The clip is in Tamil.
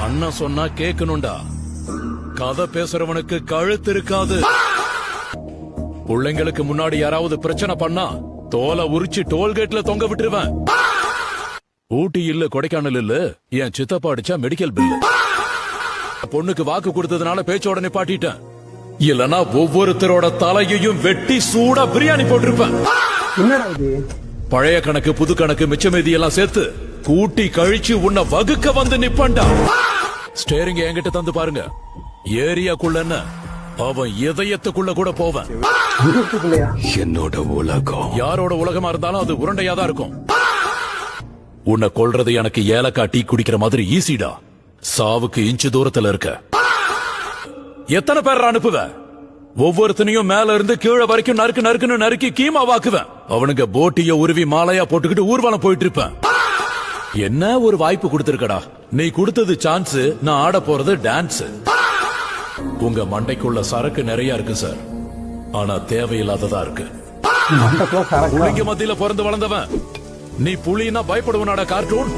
அண்ணன் சொன்னா கேட்கணும்டா. கதை பேசுறவனுக்கு கழுத்து இருக்காது. பிள்ளைங்களுக்கு முன்னாடி யாராவது பிரச்சனை பண்ணா தோலை உரிச்சு டோல்கேட்ல தொங்க விட்டுருவேன். ஊட்டி இல்ல கொடைக்கானல் இல்ல, என் சித்தப்பா அடிச்சா மெடிக்கல் பில்லு. பொண்ணுக்கு வாக்கு கொடுத்ததுனால பேச்சோட நிப்பாட்டிட்டேன். இல்லனா ஒவ்வொருத்தரோட தலையையும் வெட்டி சூடா பிரியாணி போட்டிருப்பேன். பழைய கணக்கு புது கணக்கு மிச்ச மீதி எல்லாம் சேர்த்து கூட்டி கழிச்சு உன்னை வகுக்க வந்து நிப்பண்டா. ஸ்டேரிங் என்கிட்ட தந்து பாருங்க. ஏரியாக்குள்ள அவன் இதயத்துக்குள்ள கூட போவேன். என்னோட உலகம் யாரோட உலகமா இருந்தாலும் அது உருண்டையாதான் இருக்கும். உன்னை கொல்றது எனக்கு ஏலக்காய் டீ குடிக்கிற மாதிரி ஈஸிடா. சாவுக்கு இன்ச்சு தூரத்துல இருக்க. எத்தனை பேர் அனுப்புவ? ஒவ்வொருத்தனையும் மேல இருந்து கீழே வரைக்கும் நறுக்கு நறுக்குன்னு நறுக்கி கீமா வாக்குவேன். அவனுங்க போட்டிய உருவி மாலையா போட்டுக்கிட்டு ஊர்வலம் போயிட்டு இருப்பேன். என்ன ஒரு வாய்ப்பு கொடுத்திருக்கடா. நீ கொடுத்தது சான்ஸ், நான் ஆட போறது டான்ஸ். உங்க மண்டைக்குள்ள சரக்கு நிறைய இருக்கு சார், ஆனா தேவையில்லாததா இருக்கு. புலிங்க மத்தியில பிறந்து வளர்ந்தவன் நீ. புலினா பயப்படுவனாடா கார்ட்டூன்.